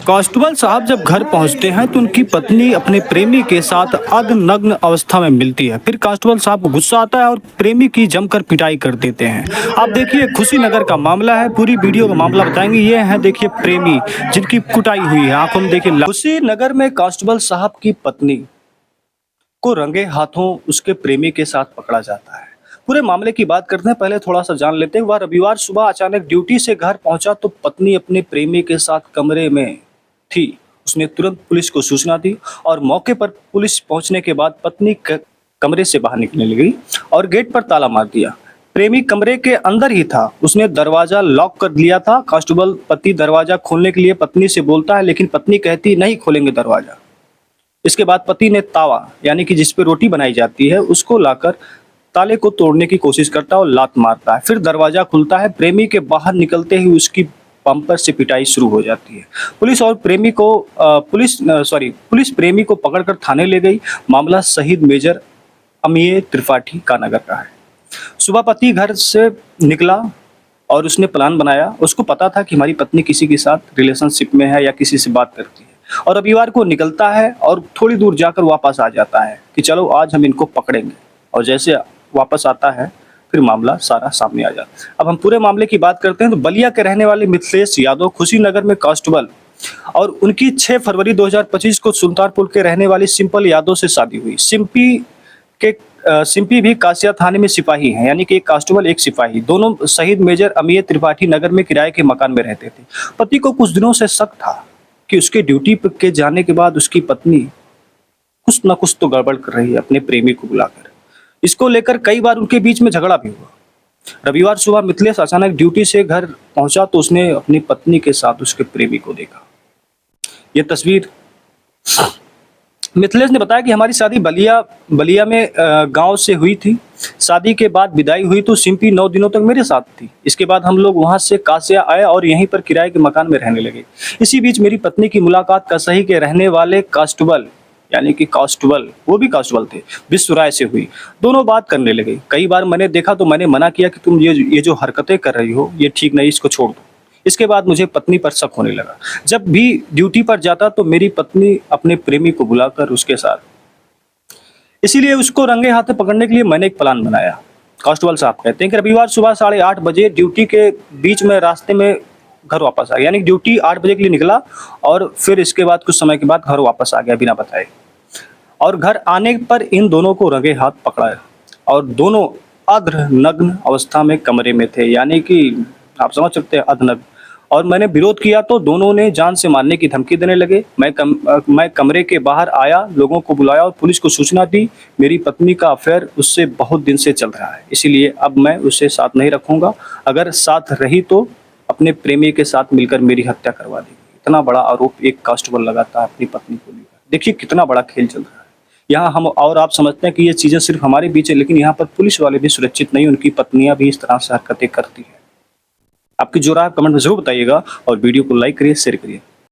Constable साहब जब घर पहुंचते हैं तो उनकी पत्नी अपने प्रेमी के साथ अर्धनग्न अवस्था में मिलती है। फिर कांस्टेबल साहब को गुस्सा आता है और प्रेमी की जमकर पिटाई कर देते हैं। आप देखिए कुशीनगर का मामला है, पूरी वीडियो का मामला बताएंगे। ये है देखिए प्रेमी जिनकी कुटाई हुई है, आंखों में देखिए। कुशीनगर में कांस्टेबल साहब की पत्नी को रंगे हाथों उसके प्रेमी के साथ पकड़ा जाता है। पूरे मामले की बात करते हैं, पहले थोड़ा सा जान लेते हैं। वह रविवार सुबह अचानक ड्यूटी से घर पहुंचा तो पत्नी अपने प्रेमी के साथ कमरे में थी। उसने तुरंत पुलिस को सूचना दी और मौके पर पुलिस पहुंचने के बाद पत्नी कमरे से बाहर निकलने लगी और गेट पर ताला मार दिया। प्रेमी कमरे के अंदर ही था, उसने दरवाजा लॉक कर लिया था। कांस्टेबल पति दरवाजा खोलने के लिए पत्नी से बोलता है, लेकिन पत्नी कहती नहीं खोलेंगे दरवाजा। इसके बाद पति ने तावा यानी कि जिस पे रोटी बनाई जाती है उसको लाकर ताले को तोड़ने की कोशिश करता है और लात मारता है। फिर दरवाजा खुलता है। प्रेमी के बाहर निकलते ही उसकी पंपर से पिटाई शुरू हो जाती है। पुलिस प्रेमी को पकड़कर थाने ले गई। मामला शहीद मेजर अमीय त्रिपाठी का नगर का है। सुबह पति घर से निकला और उसने प्लान बनाया। उसको पता था कि हमारी पत्नी किसी के साथ रिलेशनशिप में है या किसी से बात करती है, और रविवार को निकलता है और थोड़ी दूर जाकर वापस आ जाता है कि चलो आज हम इनको पकड़ेंगे। और जैसे वापस आता है फिर मामला सारा सामने आ जाता है। अब हम पूरे मामले की बात करते हैं तो बलिया के रहने वाले मिथिलेश यादव कुशीनगर में कांस्टेबल और उनकी 6 फरवरी 2025 को सुल्तानपुर के रहने वाली सिंपल यादव से शादी हुई। सिंपी भी कासिया थाने में सिपाही हैं, यानी कि एक कांस्टेबल एक सिपाही। दोनों शहीद मेजर अमीय त्रिपाठी नगर में किराए के मकान में रहते थे। पति को कुछ दिनों से शक था कि उसके ड्यूटी के जाने के बाद उसकी पत्नी कुछ न कुछ तो गड़बड़ कर रही है अपने प्रेमी को बुलाकर। इसको लेकर कई बार उनके बीच में झगड़ा भी हुआ। रविवार सुबह मिथिलेश अचानक ड्यूटी से घर पहुंचा तो उसने अपनी पत्नी के साथ उसके प्रेमी को देखा। यह तस्वीर मिथिलेश ने बताया कि हमारी शादी बलिया में गांव से हुई थी। शादी के बाद विदाई हुई तो सिंपी 9 दिनों तक मेरे साथ थी। इसके बाद हम लोग वहां से कासिया आए और यहीं पर किराए के मकान में रहने लगे। इसी बीच मेरी पत्नी की मुलाकात कसही के रहने वाले कांस्टेबल यानी कि वो भी कांस्टेबल थे, विश्वराय से हुई। दोनों बात करने लगे। कई बार मैंने देखा तो मैंने मना किया कि तुम ये जो हरकतें कर रही हो ये ठीक नहीं, इसको छोड़ दो। इसके बाद मुझे पत्नी पर शक होने लगा। जब भी ड्यूटी पर जाता तो मेरी पत्नी अपने प्रेमी को बुलाकर उसके साथ, इसीलिए उसको रंगे हाथे पकड़ने के लिए मैंने एक प्लान बनाया। कांस्टेबल साहब कहते हैं कि रविवार सुबह 8:30 बजे ड्यूटी के बीच में रास्ते में घर वापस आ गया, यानी ड्यूटी 8 बजे के लिए निकला और फिर इसके बाद कुछ समय के बाद घर वापस आ गया बिना बताए। और घर आने पर इन दोनों को रंगे हाथ पकड़ा और दोनों अर्धनग्न अवस्था में कमरे में थे, यानी कि आप समझ सकते हैं अर्धनग्न। और मैंने विरोध किया तो दोनों ने जान से मारने की धमकी देने लगे। मैं कमरे के बाहर आया, लोगों को बुलाया और पुलिस को सूचना दी। मेरी पत्नी का अफेयर उससे बहुत दिन से चल रहा है, इसीलिए अब मैं उसे साथ नहीं रखूंगा। अगर साथ रही तो अपने प्रेमी के साथ मिलकर मेरी हत्या करवा देगी। इतना बड़ा आरोप एक कांस्टेबल लगाता है अपनी पत्नी को लेकर। देखिए कितना बड़ा खेल चल रहा है यहाँ। हम और आप समझते हैं कि ये चीज़ें सिर्फ हमारे बीच है, लेकिन यहाँ पर पुलिस वाले भी सुरक्षित नहीं, उनकी पत्नियां भी इस तरह से हरकतें करती है। आपकी जो राय कमेंट में जरूर बताइएगा और वीडियो को लाइक करिए, शेयर करिए।